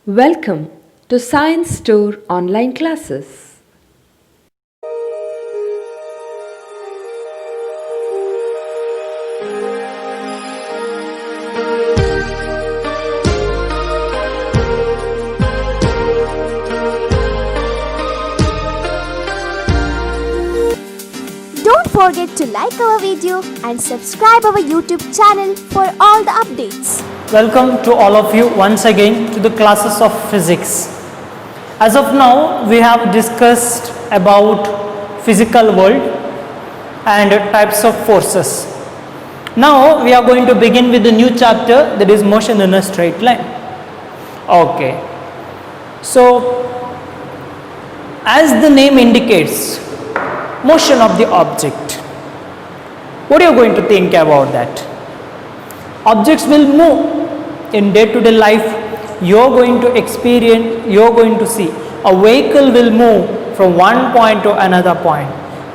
Welcome to Science Store online classes. Don't forget to like our video and subscribe our YouTube channel for all the updates. Welcome to all of you once again to the classes of physics. As of now, we have discussed about physical world and types of forces. Now we are going to begin with the new chapter, that is motion in a straight line. Okay. So as the name indicates, motion of the object. What are you going to think about that? Objects will move in day-to-day life. You're going to experience, you're going to see a vehicle will move from one point to another point.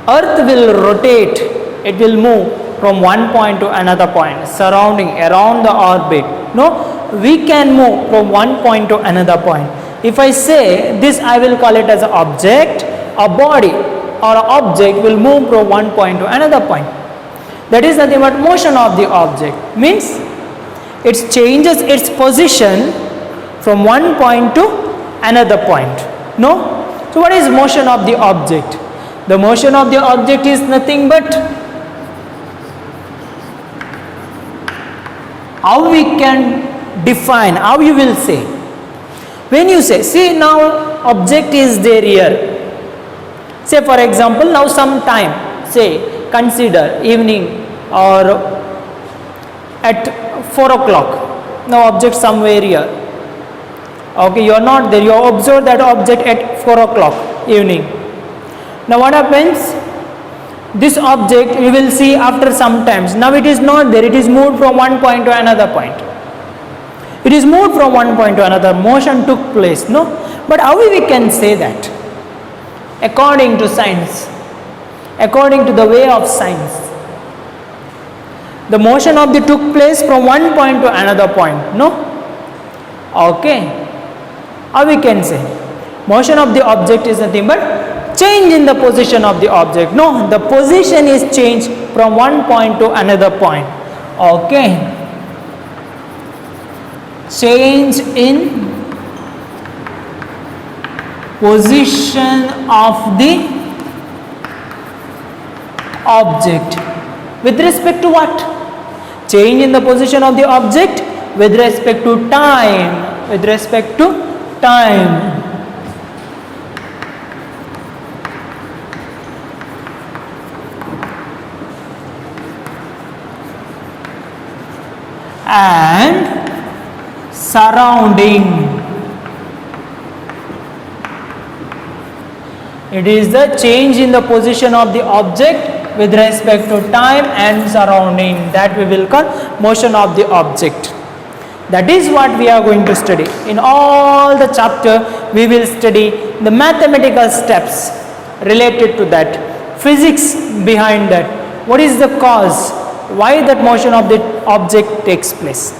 Earth will rotate, it will move from one point to another point, surrounding around the orbit. No, we can move from one point to another point. If I say this, I will call it as an object. A body or an object will move from one point to another point. That is nothing but motion of the object. Means it changes its position from one point to another point. No? So what is motion of the object? The motion of the object is nothing but how we can define, how you will say. When you say, see now object is there here. Say for example, now some time, say consider evening or at 4 o'clock. Now object somewhere here. Okay, you are not there, you observe that object at 4 o'clock evening. Now what happens? This object you will see after some times. Now it is not there, it is moved from one point to another point. It is moved from one point to another, motion took place, no? But how we can say that? According to science, according to the way of science, the motion of the took place from one point to another point, no? Okay. How we can say? Motion of the object is nothing but change in the position of the object. No, the position is changed from one point to another point. Okay. Change in position of the object. With respect to what? Change in the position of the object with respect to time. With respect to time. And surrounding. It is the change in the position of the object with respect to time and surrounding, that we will call motion of the object. That is what we are going to study. In all the chapter we will study the mathematical steps related to that, physics behind that, what is the cause, why that motion of the object takes place.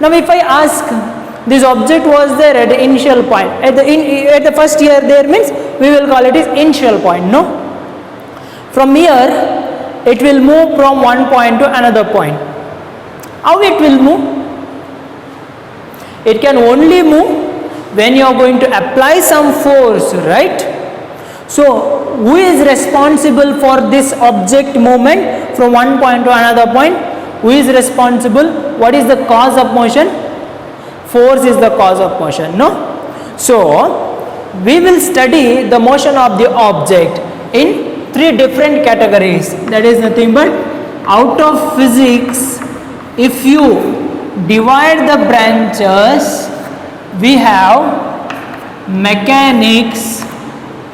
Now if I ask, this object was there at the initial point, at the first year there, means we will call it as initial point, no? From here it will move from one point to another point. How it will move? It can only move when you are going to apply some force, right? So who is responsible for this object movement from one point to another point? Who is responsible? What is the cause of motion? Force is the cause of motion, no? So we will study the motion of the object in three different categories. That is nothing but, out of physics, if you divide the branches, we have mechanics,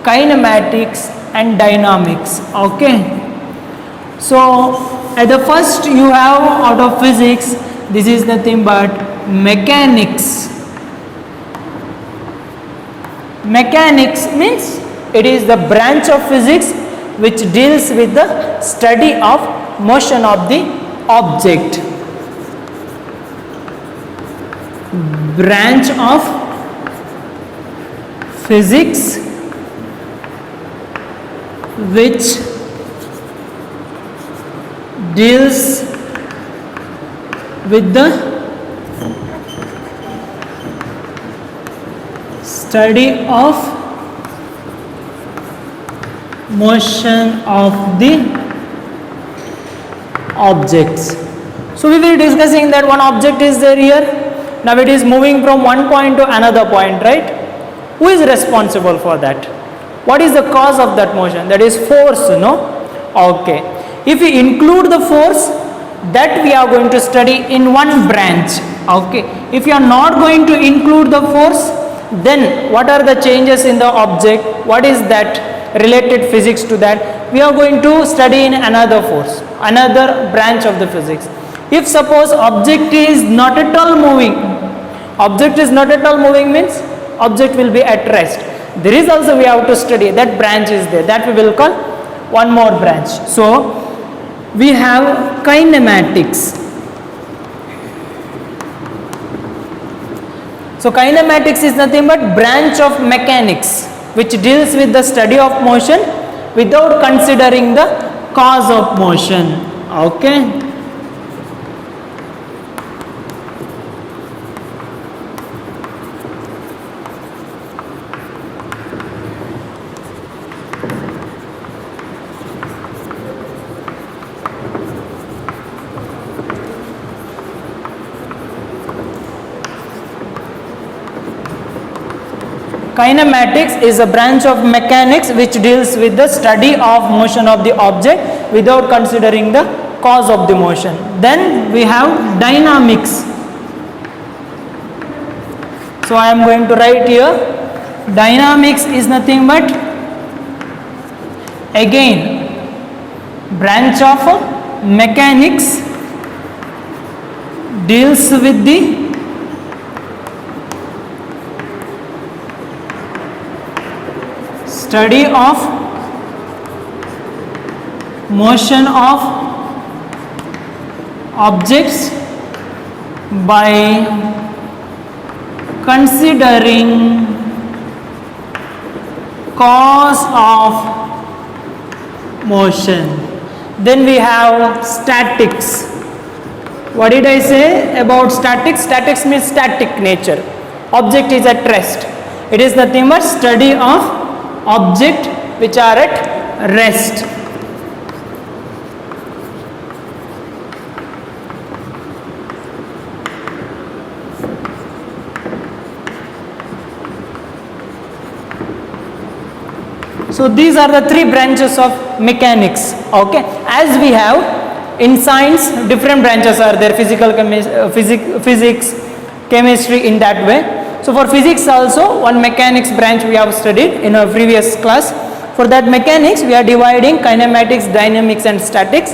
kinematics and dynamics. Okay. So at the first you have out of physics, this is nothing but mechanics. Mechanics means it is the branch of physics which deals with the study of motion of the object. Branch of physics which deals with the study of motion of the objects. So we will be discussing that one object is there here. Now it is moving from one point to another point, right? Who is responsible for that? What is the cause of that motion? That is force, no? Okay. If we include the force, that we are going to study in one branch. Okay. If you are not going to include the force, then what are the changes in the object? What is that related physics to that? We are going to study in another force, another branch of the physics. If suppose object is not at all moving, object is not at all moving means object will be at rest. There is also we have to study that branch is there, that we will call one more branch. So we have kinematics. So kinematics is nothing but branch of mechanics which deals with the study of motion without considering the cause of motion. Okay. Kinematics is a branch of mechanics which deals with the study of motion of the object without considering the cause of the motion. Then we have dynamics. So I am going to write here, dynamics is nothing but again branch of mechanics deals with the study of motion of objects by considering cause of motion. Then we have statics. What did I say about statics? Statics means static nature. Object is at rest. It is nothing but study of object which are at rest. So these are the three branches of mechanics. Okay, as we have in science different branches are there, physics, chemistry, in that way. So for physics also one mechanics branch we have studied in our previous class. For that mechanics we are dividing kinematics, dynamics and statics.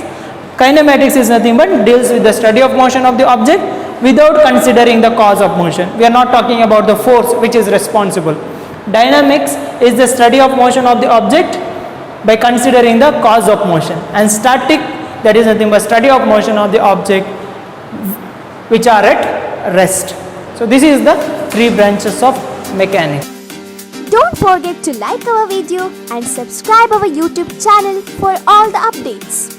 Kinematics is nothing but deals with the study of motion of the object without considering the cause of motion. We are not talking about the force which is responsible. Dynamics is the study of motion of the object by considering the cause of motion, and static, that is nothing but study of motion of the object which are at rest. So this is the three branches of mechanics. Don't forget to like our video and subscribe our YouTube channel for all the updates.